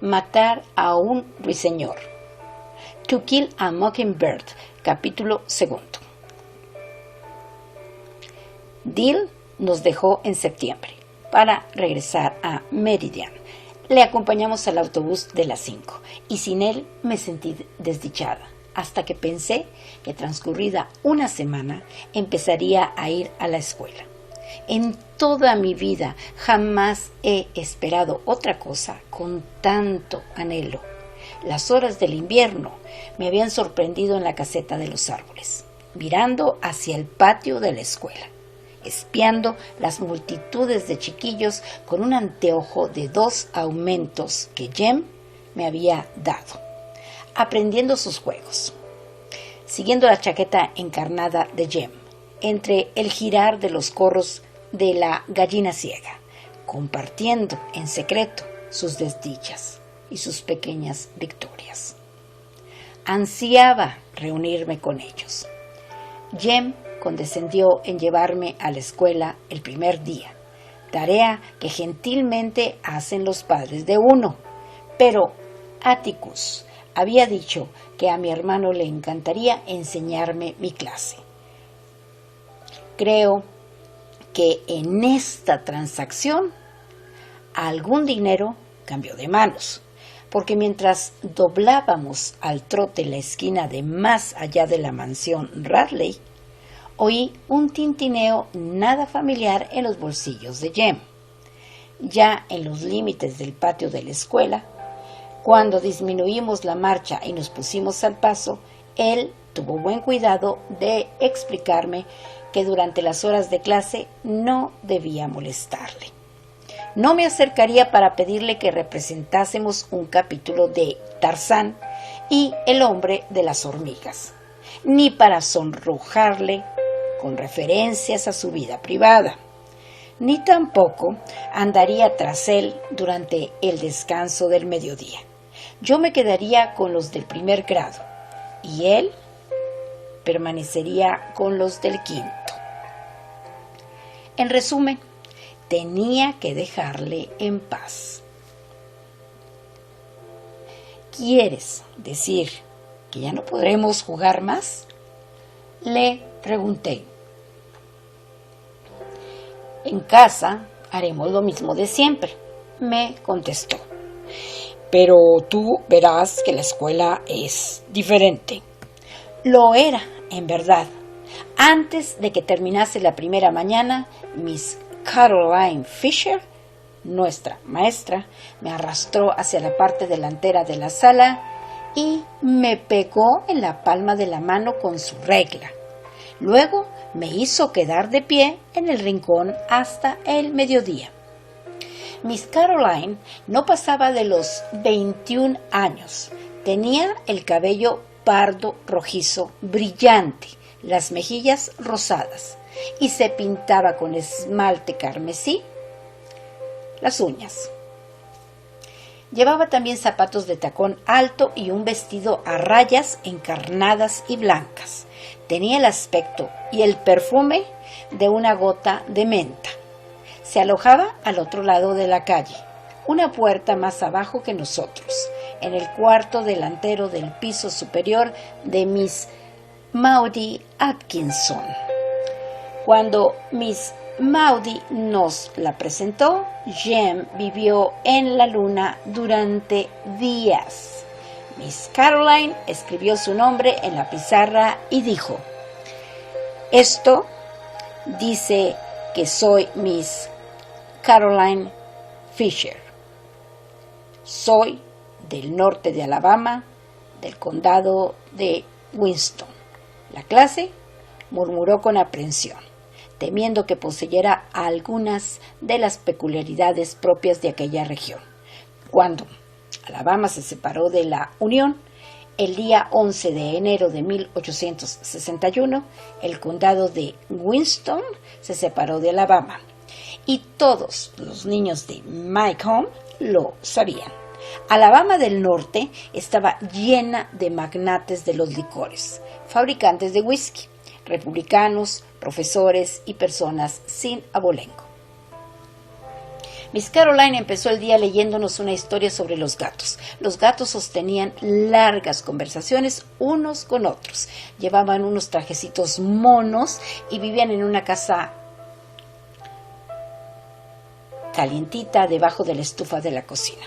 Matar a un ruiseñor. To Kill a Mockingbird, capítulo 2. Dill nos dejó en septiembre para regresar a Meridian. Le acompañamos al autobús de las 5 y sin él me sentí desdichada, hasta que pensé que transcurrida una semana empezaría a ir a la escuela. En toda mi vida jamás he esperado otra cosa con tanto anhelo. Las horas del invierno me habían sorprendido en la caseta de los árboles, mirando hacia el patio de la escuela, espiando las multitudes de chiquillos con un anteojo de 2 aumentos que Jem me había dado, aprendiendo sus juegos, siguiendo la chaqueta encarnada de Jem, entre el girar de los corros de la gallina ciega, compartiendo en secreto sus desdichas y sus pequeñas victorias. Ansiaba reunirme con ellos. Jem condescendió en llevarme a la escuela el primer día, tarea que gentilmente hacen los padres de uno, pero Atticus había dicho que a mi hermano le encantaría enseñarme mi clase. Creo que en esta transacción algún dinero cambió de manos, porque mientras doblábamos al trote la esquina de más allá de la mansión Radley, oí un tintineo nada familiar en los bolsillos de Jem. Ya en los límites del patio de la escuela, cuando disminuimos la marcha y nos pusimos al paso, él tuvo buen cuidado de explicarme que durante las horas de clase no debía molestarle. No me acercaría para pedirle que representásemos un capítulo de Tarzán y el hombre de las hormigas, ni para sonrojarle con referencias a su vida privada, ni tampoco andaría tras él durante el descanso del mediodía. Yo me quedaría con los del primer grado y él permanecería con los del quinto. En resumen, tenía que dejarle en paz. ¿Quieres decir que ya no podremos jugar más?, le pregunté. En casa haremos lo mismo de siempre, me contestó. Pero tú verás que la escuela es diferente. Lo era, en verdad. Antes de que terminase la primera mañana, Miss Caroline Fisher, nuestra maestra, me arrastró hacia la parte delantera de la sala y me pegó en la palma de la mano con su regla. Luego me hizo quedar de pie en el rincón hasta el mediodía. Miss Caroline no pasaba de los 21 años. Tenía el cabello pardo rojizo brillante, las mejillas rosadas, y se pintaba con esmalte carmesí las uñas. Llevaba también zapatos de tacón alto y un vestido a rayas encarnadas y blancas. Tenía el aspecto y el perfume de una gota de menta. Se alojaba al otro lado de la calle, una puerta más abajo que nosotros, en el cuarto delantero del piso superior de Miss Maudie Atkinson. Cuando Miss Maudie nos la presentó, Jem vivió en la luna durante días. Miss Caroline escribió su nombre en la pizarra y dijo: esto dice que soy Miss Caroline Fisher. Soy del norte de Alabama, del condado de Winston. La clase murmuró con aprensión, temiendo que poseyera algunas de las peculiaridades propias de aquella región. Cuando Alabama se separó de la Unión, el día 11 de enero de 1861, el condado de Winston se separó de Alabama, y todos los niños de Macomb lo sabían. Alabama del Norte estaba llena de magnates de los licores, fabricantes de whisky, republicanos, profesores y personas sin abolengo. Miss Caroline empezó el día leyéndonos una historia sobre los gatos. Los gatos sostenían largas conversaciones unos con otros. Llevaban unos trajecitos monos y vivían en una casa calientita debajo de la estufa de la cocina.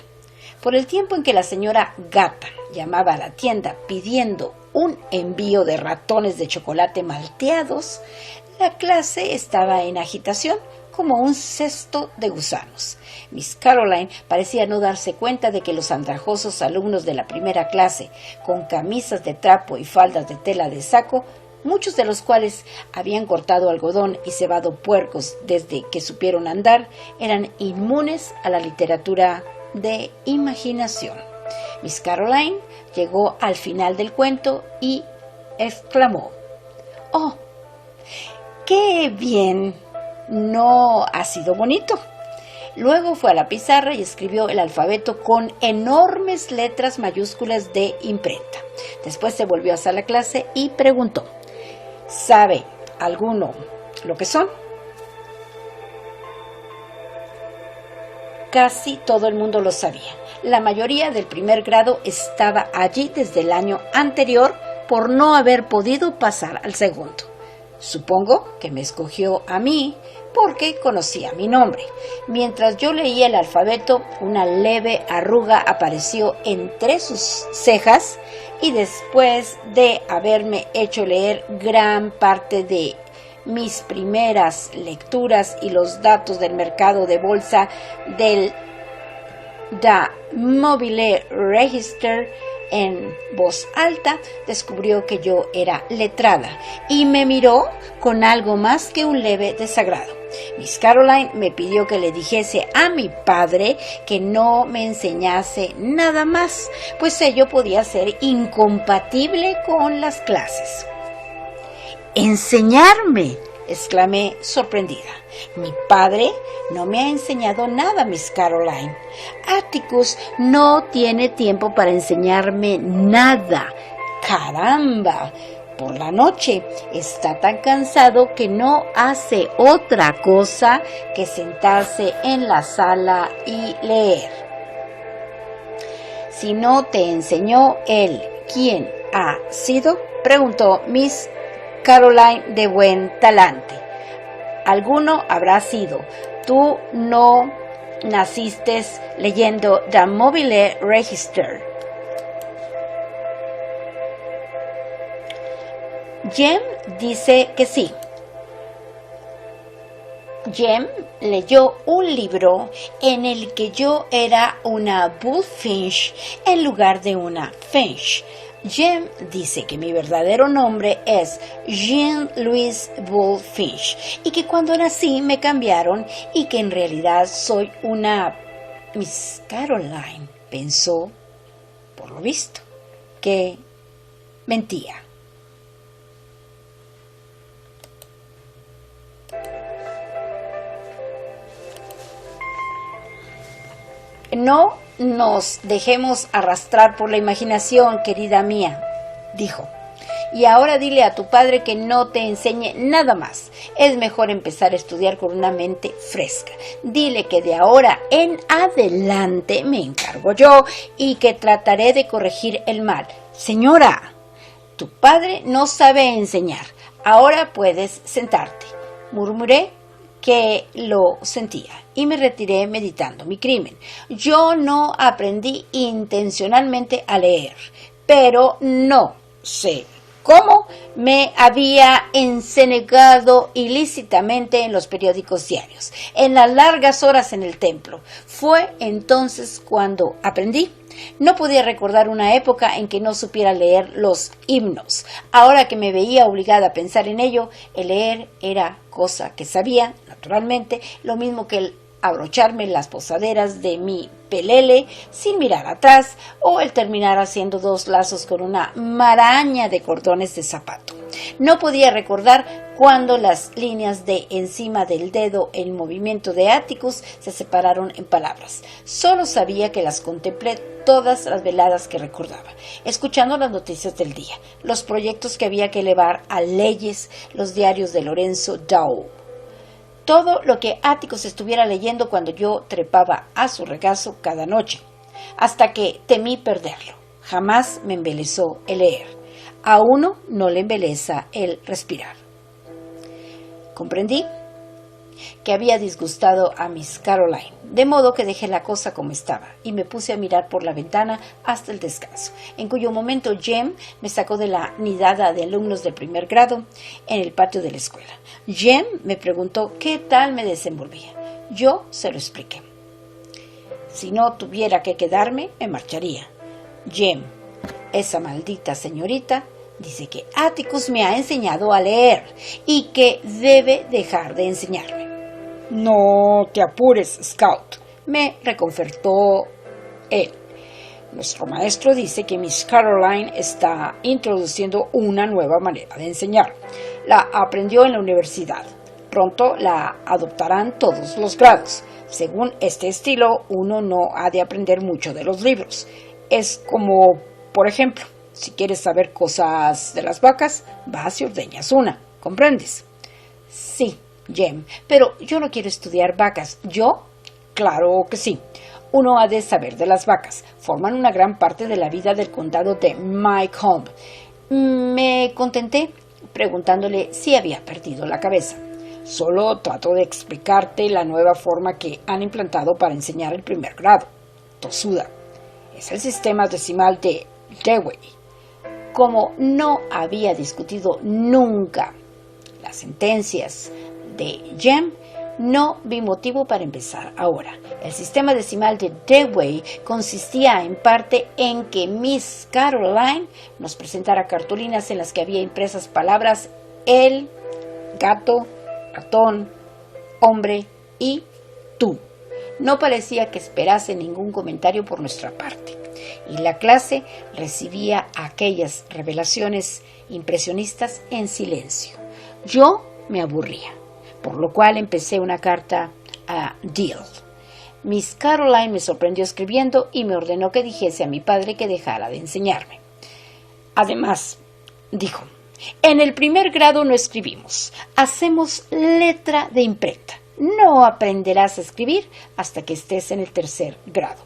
Por el tiempo en que la señora Gata llamaba a la tienda pidiendo un envío de ratones de chocolate malteados, la clase estaba en agitación como un cesto de gusanos. Miss Caroline parecía no darse cuenta de que los andrajosos alumnos de la primera clase, con camisas de trapo y faldas de tela de saco, muchos de los cuales habían cortado algodón y cebado puercos desde que supieron andar, eran inmunes a la literatura de imaginación. Miss Caroline llegó al final del cuento y exclamó: «¡Oh, qué bien! ¿No ha sido bonito?». Luego fue a la pizarra y escribió el alfabeto con enormes letras mayúsculas de imprenta. Después se volvió hacia la clase y preguntó: «¿Sabe alguno lo que son?». Casi todo el mundo lo sabía. La mayoría del primer grado estaba allí desde el año anterior por no haber podido pasar al segundo. Supongo que me escogió a mí porque conocía mi nombre. Mientras yo leía el alfabeto, una leve arruga apareció entre sus cejas y después de haberme hecho leer gran parte de mis primeras lecturas y los datos del mercado de bolsa del Da Mobile Register en voz alta, descubrió que yo era letrada y me miró con algo más que un leve desagrado. Miss Caroline me pidió que le dijese a mi padre que no me enseñase nada más, pues ello podía ser incompatible con las clases. «¿Enseñarme?», exclamé sorprendida. «Mi padre no me ha enseñado nada, Miss Caroline. Atticus no tiene tiempo para enseñarme nada. ¡Caramba! Por la noche está tan cansado que no hace otra cosa que sentarse en la sala y leer». «Si no te enseñó él, ¿quién ha sido?», preguntó Miss Caroline de buen talante. «Alguno habrá sido. Tú no naciste leyendo The Mobile Register». Jem dice que sí. Jem leyó un libro en el que yo era una bullfinch en lugar de una finch. Jem dice que mi verdadero nombre es Jean-Louise Bullfinch y que cuando nací me cambiaron y que en realidad soy una Miss Caroline. Pensó, por lo visto, que mentía. «No nos dejemos arrastrar por la imaginación, querida mía», dijo. «Y ahora dile a tu padre que no te enseñe nada más. Es mejor empezar a estudiar con una mente fresca. Dile que de ahora en adelante me encargo yo y que trataré de corregir el mal». «Señora, tu padre no sabe enseñar. Ahora puedes sentarte», murmuré que lo sentía y me retiré meditando mi crimen. Yo no aprendí intencionalmente a leer, pero no sé cómo me había encenegado ilícitamente en los periódicos diarios, en las largas horas en el templo. Fue entonces cuando aprendí. No podía recordar una época en que no supiera leer los himnos. Ahora que me veía obligada a pensar en ello, el leer era cosa que sabía, naturalmente, lo mismo que el abrocharme las posaderas de mi pelele sin mirar atrás o el terminar haciendo 2 lazos con una maraña de cordones de zapato. No podía recordar cuando las líneas de encima del dedo en movimiento de Atticus se separaron en palabras. Solo sabía que las contemplé todas las veladas que recordaba, escuchando las noticias del día, los proyectos que había que elevar a leyes, los diarios de Lorenzo Dow, todo lo que Atticus estuviera leyendo cuando yo trepaba a su regazo cada noche, hasta que temí perderlo. Jamás me embelesó el leer. A uno no le embelesa el respirar. Comprendí que había disgustado a Miss Caroline, de modo que dejé la cosa como estaba y me puse a mirar por la ventana hasta el descanso, en cuyo momento Jem me sacó de la nidada de alumnos del primer grado en el patio de la escuela. Jem me preguntó qué tal me desenvolvía. Yo se lo expliqué. Si no tuviera que quedarme, me marcharía. Jem, esa maldita señorita, dice que Atticus me ha enseñado a leer y que debe dejar de enseñarme. No te apures, Scout, me reconfortó él. Nuestro maestro dice que Miss Caroline está introduciendo una nueva manera de enseñar. La aprendió en la universidad. Pronto la adoptarán todos los grados. Según este estilo, uno no ha de aprender mucho de los libros. Es como, por ejemplo, si quieres saber cosas de las vacas, vas y ordeñas una. ¿Comprendes? Sí, Jem, pero yo no quiero estudiar vacas. ¿Yo? Claro que sí. Uno ha de saber de las vacas. Forman una gran parte de la vida del condado de Maycomb. Me contenté preguntándole si había perdido la cabeza. Solo trato de explicarte la nueva forma que han implantado para enseñar el primer grado. Tosuda. Es el sistema decimal de Dewey. Como no había discutido nunca las sentencias de Jem, no vi motivo para empezar ahora. El sistema decimal de Dewey consistía en parte en que Miss Caroline nos presentara cartulinas en las que había impresas palabras el, gato, ratón, hombre y tú. No parecía que esperase ningún comentario por nuestra parte, y la clase recibía aquellas revelaciones impresionistas en silencio. Yo me aburría, por lo cual empecé una carta a Deal. Miss Caroline me sorprendió escribiendo y me ordenó que dijese a mi padre que dejara de enseñarme. Además, dijo, en el primer grado no escribimos, hacemos letra de imprenta. No aprenderás a escribir hasta que estés en el tercer grado.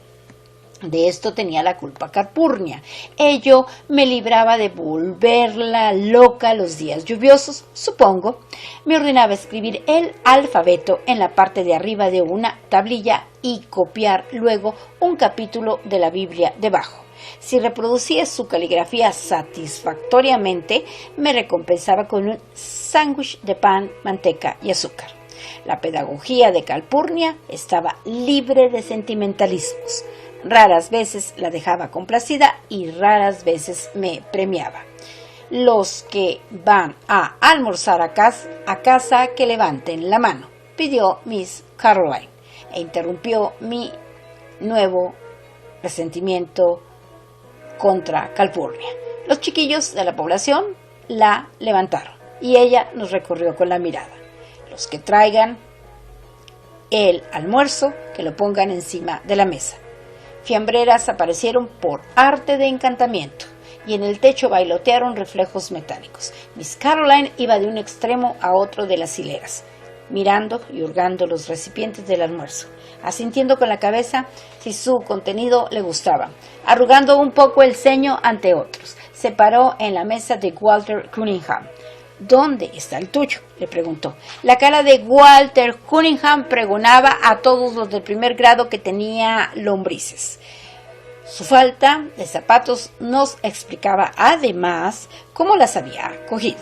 De esto tenía la culpa Calpurnia. Ello me libraba de volverla loca los días lluviosos, supongo. Me ordenaba escribir el alfabeto en la parte de arriba de una tablilla y copiar luego un capítulo de la Biblia debajo. Si reproducía su caligrafía satisfactoriamente, me recompensaba con un sándwich de pan, manteca y azúcar. La pedagogía de Calpurnia estaba libre de sentimentalismos. Raras veces la dejaba complacida y raras veces me premiaba. Los que van a almorzar a casa que levanten la mano, pidió Miss Caroline, e interrumpió mi nuevo resentimiento contra Calpurnia. Los chiquillos de la población la levantaron y ella nos recorrió con la mirada. Los que traigan el almuerzo, que lo pongan encima de la mesa. Fiambreras aparecieron por arte de encantamiento y en el techo bailotearon reflejos metálicos. Miss Caroline iba de un extremo a otro de las hileras, mirando y hurgando los recipientes del almuerzo, asintiendo con la cabeza si su contenido le gustaba, arrugando un poco el ceño ante otros. Se paró en la mesa de Walter Cunningham. ¿Dónde está el tuyo?, le preguntó. La cara de Walter Cunningham pregonaba a todos los del primer grado que tenía lombrices. Su falta de zapatos nos explicaba además cómo las había cogido.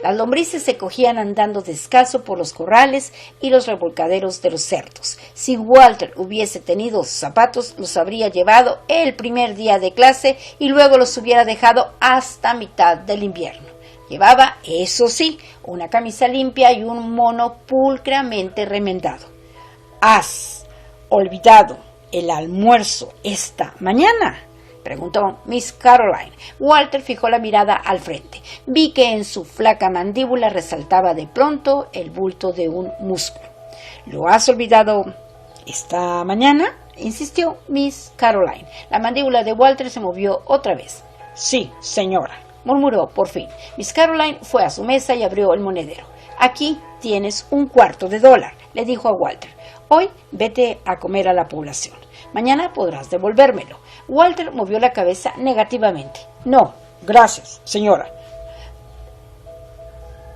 Las lombrices se cogían andando descalzo por los corrales y los revolcaderos de los cerdos. Si Walter hubiese tenido zapatos, los habría llevado el primer día de clase y luego los hubiera dejado hasta mitad del invierno. Llevaba, eso sí, una camisa limpia y un mono pulcramente remendado. ¿Has olvidado el almuerzo esta mañana?, preguntó Miss Caroline. Walter fijó la mirada al frente. Vi que en su flaca mandíbula resaltaba de pronto el bulto de un músculo. ¿Lo has olvidado esta mañana?, insistió Miss Caroline. La mandíbula de Walter se movió otra vez. Sí, señora, murmuró por fin. Miss Caroline fue a su mesa y abrió el monedero. Aquí tienes $0.25, le dijo a Walter. Hoy vete a comer a la población. Mañana podrás devolvérmelo. Walter movió la cabeza negativamente. No, gracias, señora.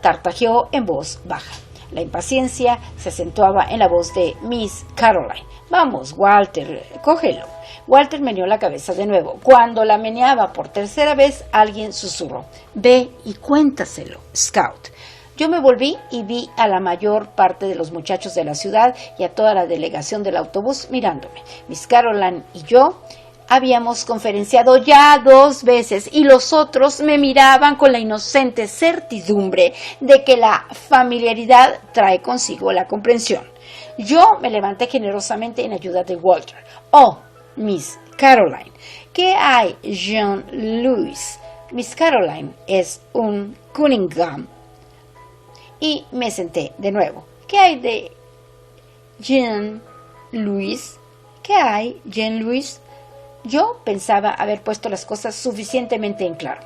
Tartajeó en voz baja. La impaciencia se acentuaba en la voz de Miss Caroline. Vamos, Walter, cógelo. Walter meneó la cabeza de nuevo. Cuando la meneaba por tercera vez, alguien susurró. Ve y cuéntaselo, Scout. Yo me volví y vi a la mayor parte de los muchachos de la ciudad y a toda la delegación del autobús mirándome. Miss Caroline y yo habíamos conferenciado ya 2 veces y los otros me miraban con la inocente certidumbre de que la familiaridad trae consigo la comprensión. Yo me levanté generosamente en ayuda de Walter. Oh, Miss Caroline, ¿qué hay, Jean-Louis? Miss Caroline es un Cunningham. Y me senté de nuevo. ¿Qué hay de Jean-Louis? ¿Qué hay, Jean-Louis? Yo pensaba haber puesto las cosas suficientemente en claro.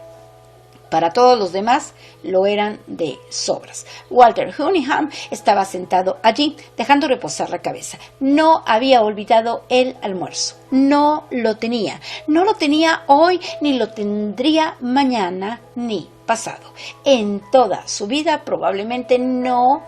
Para todos los demás lo eran de sobras. Walter Cunningham estaba sentado allí, dejando reposar la cabeza. No había olvidado el almuerzo. No lo tenía. No lo tenía hoy, ni lo tendría mañana, ni pasado. En toda su vida probablemente no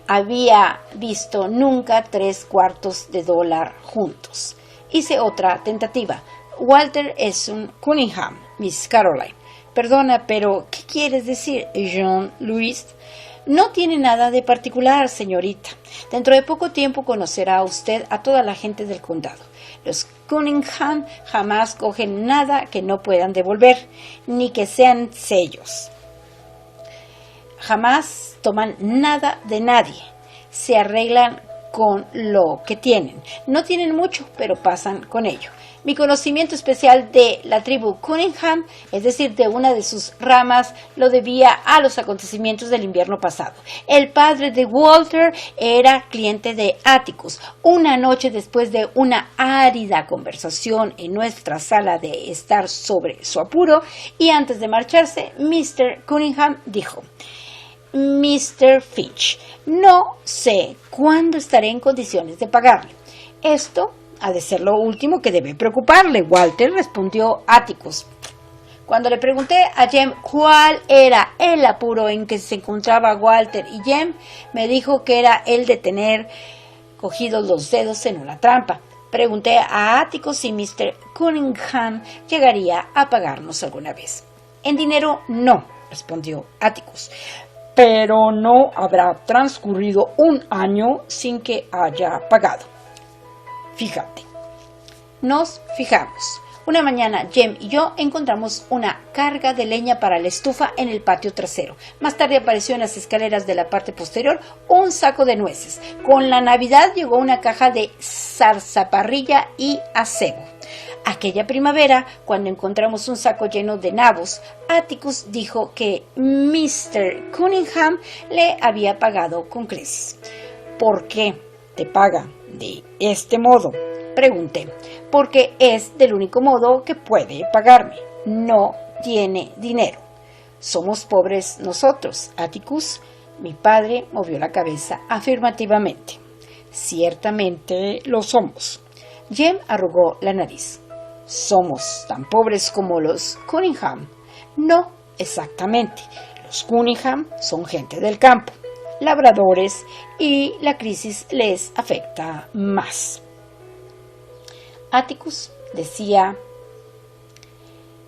había visto nunca $0.75 juntos. Hice otra tentativa. Walter es un Cunningham, Miss Caroline. Perdona, pero ¿qué quieres decir, Jean-Louis? No tiene nada de particular, señorita. Dentro de poco tiempo conocerá usted a toda la gente del condado. Los Cunningham jamás cogen nada que no puedan devolver, ni que sean sellos. Jamás toman nada de nadie. Se arreglan con lo que tienen. No tienen mucho, pero pasan con ello. Mi conocimiento especial de la tribu Cunningham, es decir, de una de sus ramas, lo debía a los acontecimientos del invierno pasado. El padre de Walter era cliente de Atticus. Una noche después de una árida conversación en nuestra sala de estar sobre su apuro, y antes de marcharse, Mr. Cunningham dijo: Mr. Finch, no sé cuándo estaré en condiciones de pagarle. Esto ha de ser lo último que debe preocuparle, Walter, respondió Atticus. Cuando le pregunté a Jem cuál era el apuro en que se encontraba Walter y Jem, me dijo que era el de tener cogidos los dedos en una trampa. Pregunté a Atticus si Mr. Cunningham llegaría a pagarnos alguna vez. En dinero no, respondió Atticus. Pero no habrá transcurrido un año sin que haya pagado. Fíjate. Nos fijamos. Una mañana, Jem y yo encontramos una carga de leña para la estufa en el patio trasero. Más tarde apareció en las escaleras de la parte posterior un saco de nueces. Con la Navidad llegó una caja de zarzaparrilla y acebo. Aquella primavera, cuando encontramos un saco lleno de nabos, Atticus dijo que Mr. Cunningham le había pagado con creces. ¿Por qué te paga de este modo?, pregunté. Porque es del único modo que puede pagarme. No tiene dinero. Somos pobres nosotros, Atticus. Mi padre movió la cabeza afirmativamente. Ciertamente lo somos. Jem arrugó la nariz. ¿Somos tan pobres como los Cunningham? No exactamente. Los Cunningham son gente del campo, labradores, y la crisis les afecta más. Atticus decía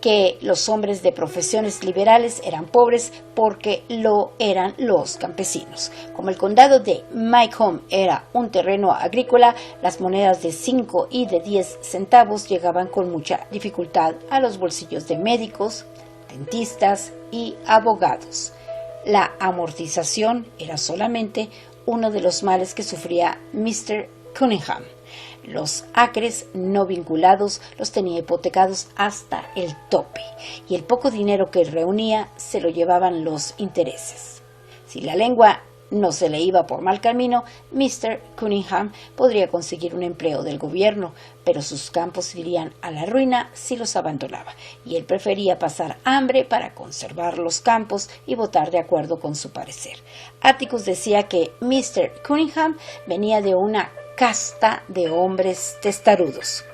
que los hombres de profesiones liberales eran pobres porque lo eran los campesinos. Como el condado de Maycomb era un terreno agrícola, las monedas de 5 y de 10 centavos llegaban con mucha dificultad a los bolsillos de médicos, dentistas y abogados. La amortización era solamente uno de los males que sufría Mr. Cunningham. Los acres no vinculados los tenía hipotecados hasta el tope, y el poco dinero que reunía se lo llevaban los intereses. Si la lengua no se le iba por mal camino, Mr. Cunningham podría conseguir un empleo del gobierno, pero sus campos irían a la ruina si los abandonaba, y él prefería pasar hambre para conservar los campos y votar de acuerdo con su parecer. Atticus decía que Mr. Cunningham venía de una casta de hombres testarudos.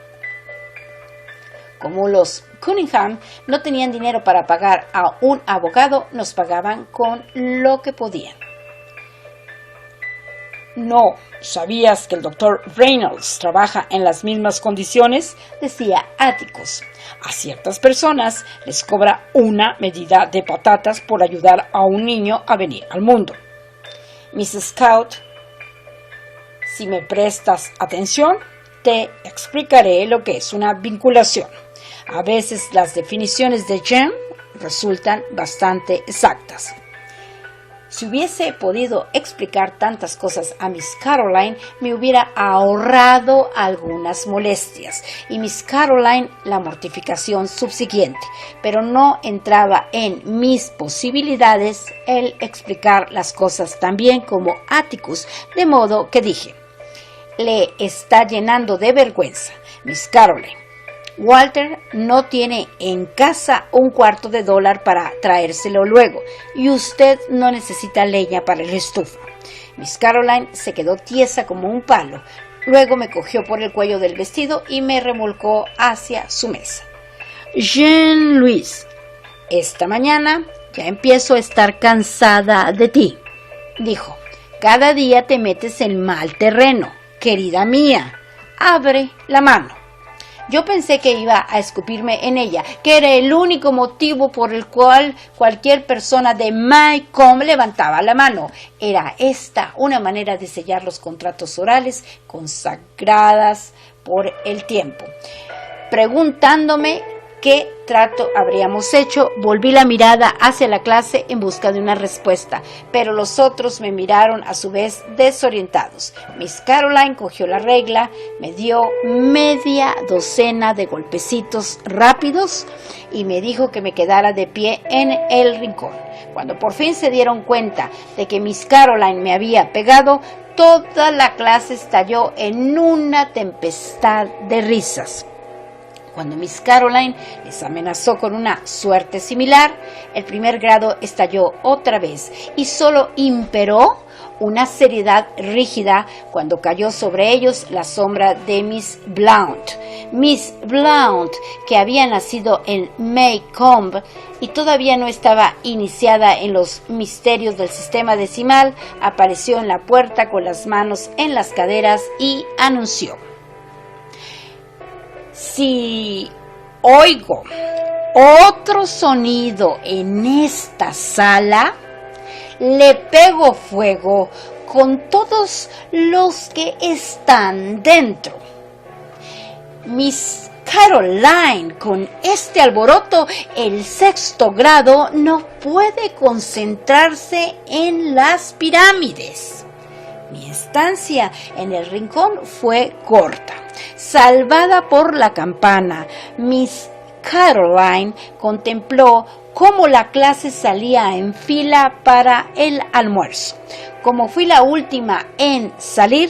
Como los Cunningham no tenían dinero para pagar a un abogado, nos pagaban con lo que podían. «¿No sabías que el Dr. Reynolds trabaja en las mismas condiciones?», decía Atticus. «A ciertas personas les cobra una medida de patatas por ayudar a un niño a venir al mundo». «Mrs. Scout, si me prestas atención, te explicaré lo que es una vinculación. A veces las definiciones de Jem resultan bastante exactas». Si hubiese podido explicar tantas cosas a Miss Caroline, me hubiera ahorrado algunas molestias y Miss Caroline la mortificación subsiguiente, pero no entraba en mis posibilidades el explicar las cosas tan bien como Atticus, de modo que dije: «Le está llenando de vergüenza, Miss Caroline. Walter no tiene en casa $1/4 para traérselo luego, y usted no necesita leña para la estufa». Miss Caroline se quedó tiesa como un palo. Luego me cogió por el cuello del vestido y me remolcó hacia su mesa. «Jean-Louis, esta mañana ya empiezo a estar cansada de ti», dijo. «Cada día te metes en mal terreno. Querida mía, abre la mano». Yo pensé que iba a escupirme en ella, que era el único motivo por el cual cualquier persona de Maycomb levantaba la mano. Era esta una manera de sellar los contratos orales consagradas por el tiempo. Preguntándome qué trato habríamos hecho, volví la mirada hacia la clase en busca de una respuesta, pero los otros me miraron a su vez desorientados. Miss Caroline cogió la regla, me dio media docena de golpecitos rápidos y me dijo que me quedara de pie en el rincón. Cuando por fin se dieron cuenta de que Miss Caroline me había pegado, toda la clase estalló en una tempestad de risas. Cuando Miss Caroline les amenazó con una suerte similar, el primer grado estalló otra vez y solo imperó una seriedad rígida cuando cayó sobre ellos la sombra de Miss Blount. Miss Blount, que había nacido en Maycomb y todavía no estaba iniciada en los misterios del sistema decimal, apareció en la puerta con las manos en las caderas y anunció: «Si oigo otro sonido en esta sala, le pego fuego con todos los que están dentro». Miss Caroline, con este alboroto, el sexto grado no puede concentrarse en las pirámides. Mi estancia en el rincón fue corta. Salvada por la campana, Miss Caroline contempló cómo la clase salía en fila para el almuerzo. Como fui la última en salir,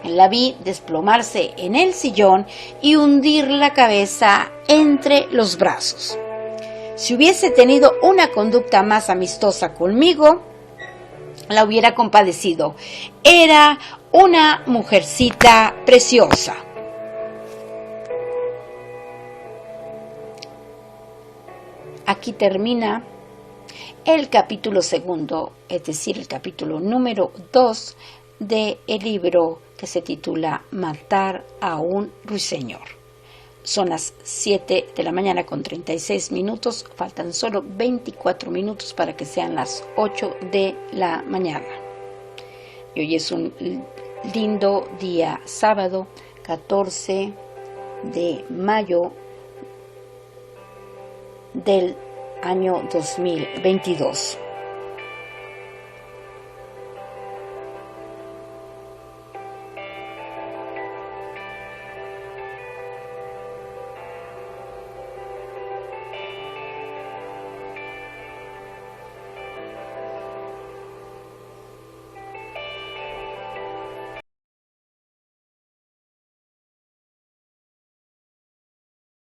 la vi desplomarse en el sillón y hundir la cabeza entre los brazos. Si hubiese tenido una conducta más amistosa conmigo, la hubiera compadecido. Era una mujercita preciosa. Aquí termina el capítulo segundo, es decir, el capítulo número 2 del libro que se titula Matar a un ruiseñor. Son las 7 de la mañana con 36 minutos, faltan solo 24 minutos para que sean las 8 de la mañana. Y hoy es un lindo día sábado, 14 de mayo del año 2022.